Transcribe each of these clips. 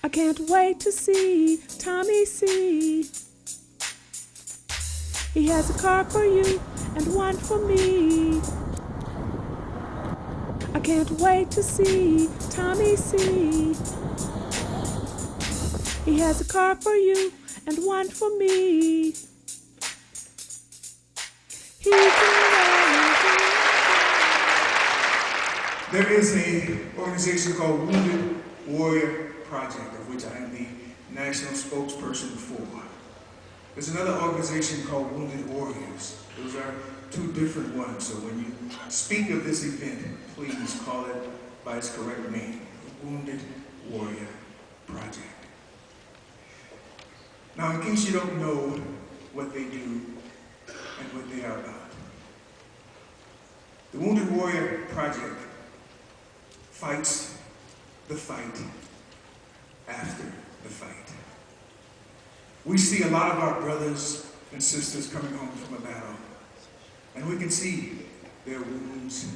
I can't wait to see Tommy C. He has a car for you and one for me. I can't wait to see Tommy C. He has a car for you and one for me. He There is an organization called Wounded Warrior Project, of which I am the national spokesperson for. There's another organization called Wounded Warriors. Those are two different ones, so when you speak of this event, please call it by its correct name, the Wounded Warrior Project. Now, in case you don't know what they do and what they are about, the Wounded Warrior Project fights the fight after the fight. We see a lot of our brothers and sisters coming home from a battle, and we can see their wounds.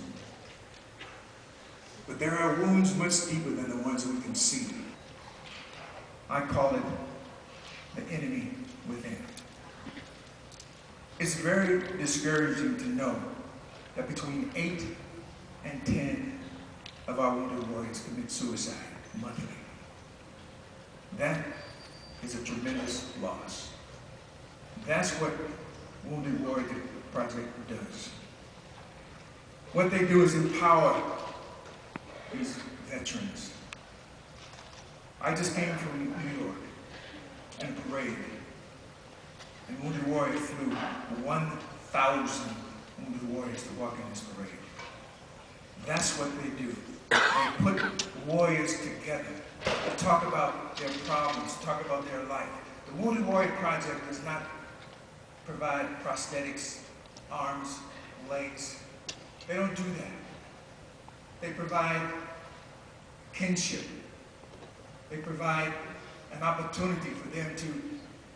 But there are wounds much deeper than the ones we can see. I call it the enemy within. It's very discouraging to know that between 8 and 10 of our wounded warriors commit suicide monthly. That is a tremendous loss. That's what Wounded Warrior Project does. What they do is empower these veterans. I just came from New York and a parade, and Wounded Warrior flew 1,000 Wounded Warriors to walk in this parade. That's what they do. They put warriors together to talk about their problems, talk about their life. The Wounded Warrior Project does not provide prosthetics, arms, legs. They don't do that. They provide kinship. They provide an opportunity for them to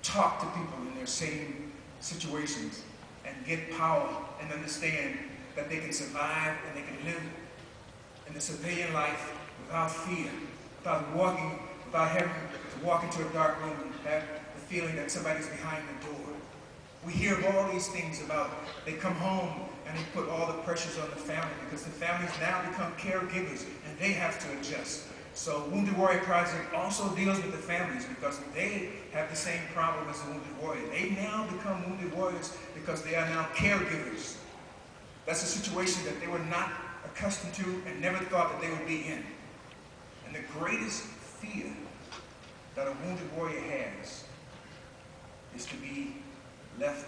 talk to people in their same situations and get power and understand that they can survive and they can live in the civilian life without fear, without having to walk into a dark room and have the feeling that somebody's behind the door. We hear of all these things about they come home and they put all the pressures on the family because the families now become caregivers and they have to adjust. So Wounded Warrior Project also deals with the families because they have the same problem as the Wounded Warrior. They now become Wounded Warriors because they are now caregivers. That's a situation that they were not accustomed to and never thought that they would be in. And the greatest fear that a Wounded Warrior has is to be left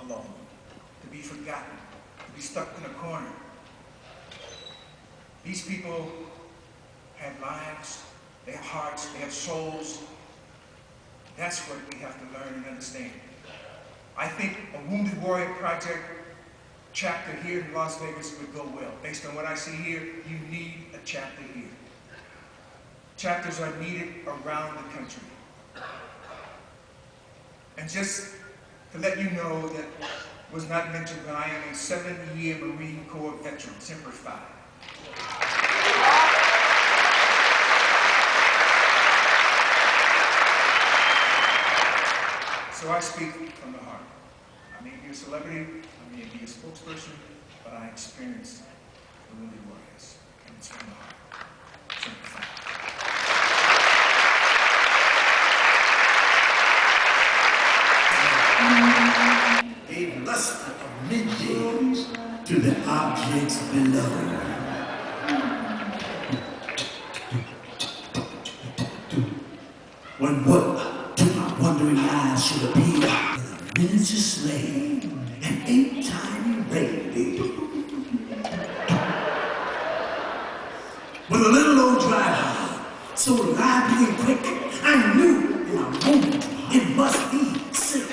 alone, to be forgotten, to be stuck in a corner. These people have lives, they have hearts, they have souls. That's what we have to learn and understand. I think a Wounded Warrior Project chapter here in Las Vegas would go well. Based on what I see here, you need a chapter here. Chapters are needed around the country. And just to let you know that was not mentioned, but I am a 7-year Marine Corps veteran, Semper Fi. So I speak from the heart. I may be a celebrity, I may be a spokesperson, but I experienced the Wounded Warriors, and it's from the heart. Semper Fi. Gave luster of middays to the objects below. When what to my wondering eyes should appear in a miniature sleigh, an 8-tiny reindeer. With a little old driver, so lively and quick, I knew in a moment it must be sick.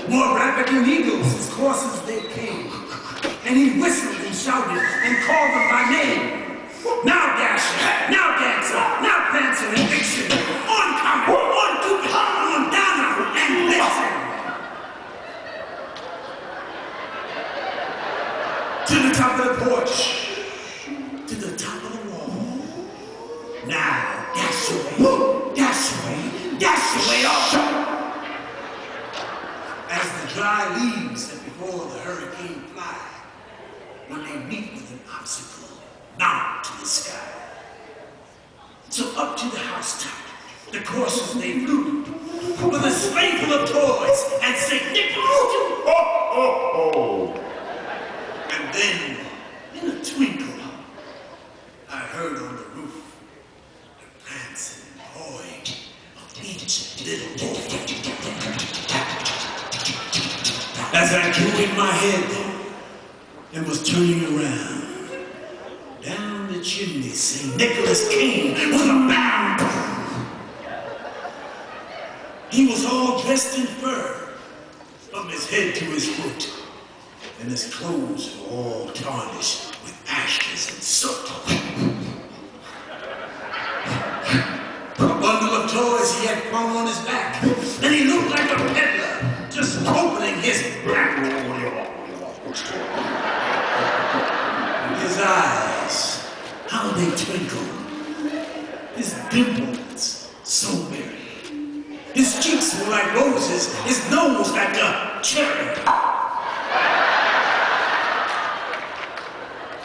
More rapid than eagles, his coursers they came, and he whistled and shouted and called them by name. Now Dasher, now Dancer, now Prancer and Vixen, on Comet, on Cupid, on Donner and Blitzen. To the top of the porch, to the top you meet with an obstacle, mount to the sky. So up to the housetop, the coursers they flew, with a sleigh full of toys and St. Nicholas too. Ho, ho, ho! And then, in a twinkle, I heard on the roof the prancing and pawing of each little boy. As I drew in my head and was turning around, down the chimney St. Nicholas came with a bound. He was all dressed in fur, from his head to his foot, and his clothes were all tarnished with ashes and soot. A bundle of toys he had flung on his back, and he looked like a peddler, just opening his back. His eyes, how they twinkled. His dimples, so merry. His cheeks were like roses, his nose like a cherry.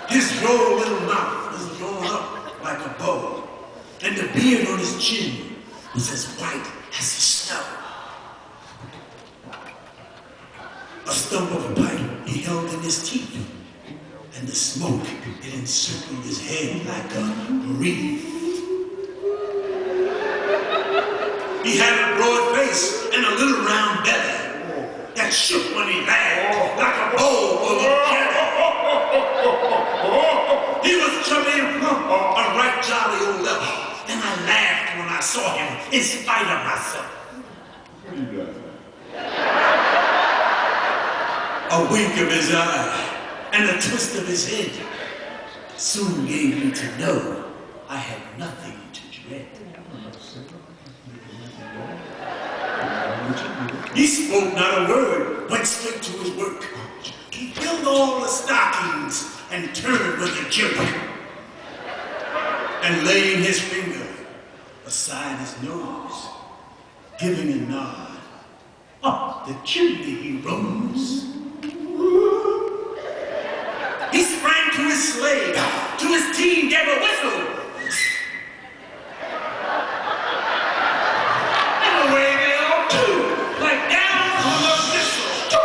His droll little mouth was drawn up like a bow, and the beard on his chin was as white as the snow. A stump of a pipe he held in his teeth, and the smoke it encircled his head like a wreath. He had a broad face and a little round belly that shook when he laughed like a bowl full of jelly. He was chubby and plump, a right jolly old level, and I laughed when I saw him in spite of myself. A wink of his eye and a twist of his head soon gave me to know I had nothing to dread. He spoke not a word, went straight to his work. He filled all the stockings and turned with a jerk. And laying his finger beside his nose, giving a nod, up the chimney he rose. He sprang to his sleigh, to his team gave a whistle. And away they all flew, like down on a missile.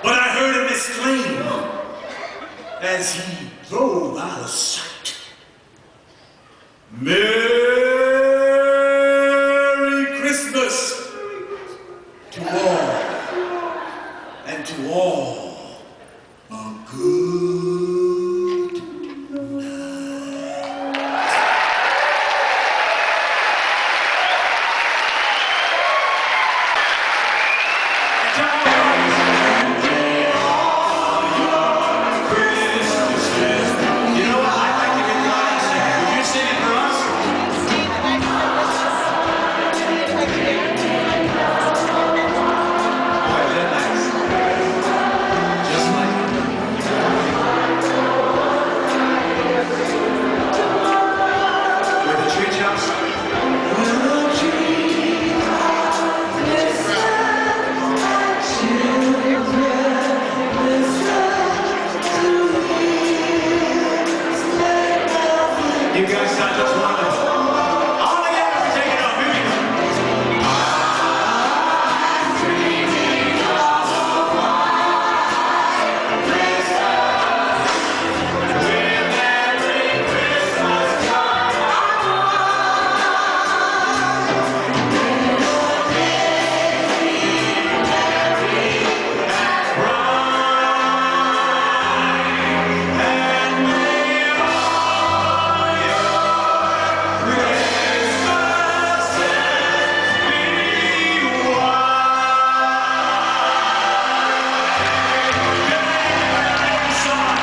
But I heard him exclaim as he drove out of sight.